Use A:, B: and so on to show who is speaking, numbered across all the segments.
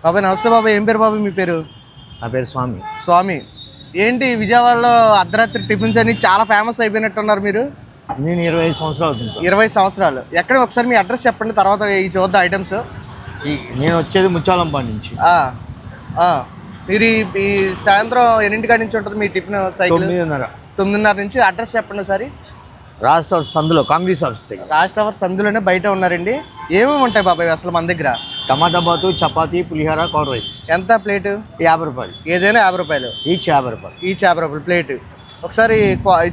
A: బాబాయ్ నమస్తే బాబాయ్. ఏం పేరు బాబాయ్ మీ పేరు?
B: నా పేరు స్వామి.
A: స్వామి. ఏంటి విజయవాడలో అర్ధరాత్రి టిఫిన్స్ అని చాలా ఫేమస్ అయిపోయినట్టున్నారు మీరు?
B: నేను 25 సంవత్సరాలు అవుతుంది.
A: 20 సంవత్సరాలు. ఎక్కడ ఒకసారి మీ అడ్రస్ చెప్పండి, తర్వాత ఈ చూద్దాం ఐటమ్స్.
B: నేను వచ్చేది ముచ్చాలంపాడు నుంచి.
A: మీరు ఈ సాయంత్రం ఎన్నింటికాడి నుంచి ఉంటుంది మీ టిఫిన్ సైకిల్? 9:30 నుంచి. అడ్రస్ చెప్పండి ఒకసారి.
B: రాష్ట్ర సందులో కాంగ్రెస్ ఆఫీస్ దగ్గర.
A: రాష్ట్ర సందులోనే బయట ఉన్నారండి. ఏమేమి ఉంటాయి బాబాయ్ అసలు మన దగ్గర?
B: టమాటా బాతు, చపాతీ, పులిహోర, కర్డ్ రైస్.
A: ఎంత ప్లేటు?
B: 50 రూపాయలు.
A: ఏదైనా 50 రూపాయలు.
B: ఈచ్ 50 రూపాయలు.
A: ఈచ్ 50 రూపాయలు ప్లేటు. ఒకసారి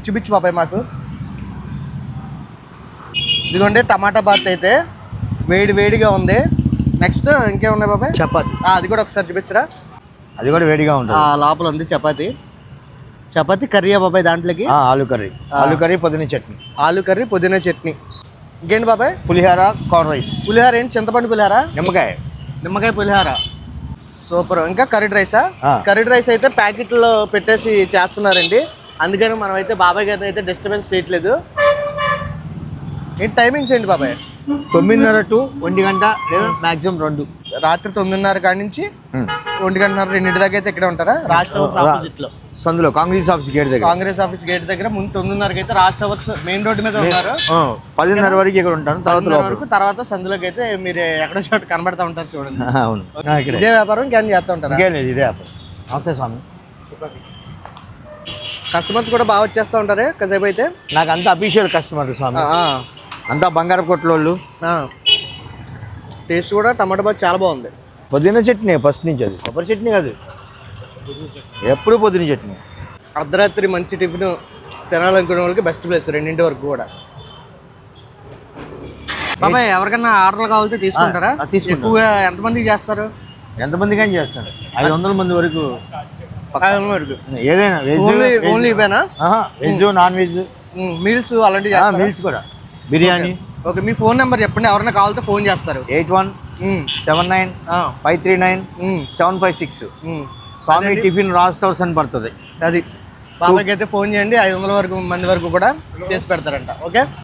A: చూపించు బాబాయ్ మాకు. ఇదిగోండి టమాటా బాత్ అయితే వేడి వేడిగా ఉంది. నెక్స్ట్ ఇంకేమున్నాయి బాబాయ్?
B: చపాతీ.
A: అది కూడా ఒకసారి చూపించరా.
B: అది కూడా వేడిగా ఉంటుంది.
A: లోపల ఉంది చపాతీ. చపాతీ కర్రీయా బాబాయ్ దాంట్లోకి?
B: ఆలు కర్రీ. ఆలు కర్రీ, పుదీనా చట్నీ.
A: ఆలు కర్రీ, పుదీనా చట్నీ. ఇంకేంటి బాబాయ్?
B: పులిహోర, కర్డ్ రైస్.
A: పులిహోర ఏంటి? చింతపండు పులిహోర,
B: నిమ్మకాయ
A: పులిహోర. సూపర్. ఇంకా కర్రీడ్ రైసా? కర్రీడ్ రైస్ అయితే ప్యాకెట్లో పెట్టేసి చేస్తున్నారండి. అందుకని మనం అయితే బాబాయ్ గారిని అయితే డిస్టర్బెన్స్ చేయట్లేదు. ఏంటి టైమింగ్స్ ఏంటి బాబాయ్?
B: 9:30 to 1 గంట లేదా మ్యాక్సిమం 2.
A: రాత్రి 9:30 కాడి నుంచి 1 గంటన్నర 2 దాకా అయితే ఇక్కడే ఉంటారా? రాష్ట్ర ఆపోజిట్ లో
B: సందులో కాంగ్రెస్ ఆఫీస్ గేట్ దగ్గర.
A: కాంగ్రెస్ ఆఫీస్ గేట్ దగ్గర ముందు 9:30కి అయితే రాష్ట్ర మెయిన్ రోడ్డు మీద ఉంటారు.
B: 10:30 వరకు ఇక్కడ ఉంటాను.
A: తర్వాత సందులోకి అయితే మీరు ఎక్కడో చోట కనబడతా ఉంటారు చూడండి.
B: అవును.
A: ఇదే వ్యాపారం ఇంకేం చేస్తూ ఉంటారు?
B: ఇదే వ్యాపారం. నమస్తే స్వామి.
A: కస్టమర్స్ కూడా బాగా వచ్చేస్తూ ఉంటారు కాసేపు అయితే.
B: నాకు అంతా అఫీషియల్ కస్టమర్ స్వామి. అంతా బంగారం కొట్లోళ్ళు.
A: టేస్ట్ కూడా టమాటా బాత్ చాలా బాగుంది.
B: పుదీనా చట్నీ ఫస్ట్ నుంచి. అది కొబ్బరి చట్నీ కాదు, ఎప్పుడు పుదీనా చట్నీ.
A: అర్ధరాత్రి మంచి టిఫిన్ తినాలనుకునే వాళ్ళకి బెస్ట్ ప్లేస్ 2 వరకు కూడా. బాబాయ్ ఎవరికైనా ఆర్డర్లు కావాలంటే తీసుకుంటారా? ఎక్కువగా ఎంతమందికి చేస్తారు?
B: ఎంతమంది కానీ చేస్తారు. 500 మంది వరకు.
A: 500 వరకు
B: ఏదైనా వెజ్
A: ఓన్లీ ఇవేనా?
B: వెజ్, నాన్ వెజ్,
A: మీల్స్ అలాంటివి?
B: మీల్స్ కూడా, బిర్యానీ.
A: ఓకే, మీ ఫోన్ నెంబర్ చెప్పండి, ఎవరైనా కావాలంటే ఫోన్ చేస్తారు.
B: 8179539756. స్వామి టిఫిన్ రాస్టర్స్ అని పడుతుంది.
A: అది బాబాయ్కి అయితే ఫోన్ చేయండి. 500 మంది వరకు కూడా చేసి పెడతారంట. ఓకే.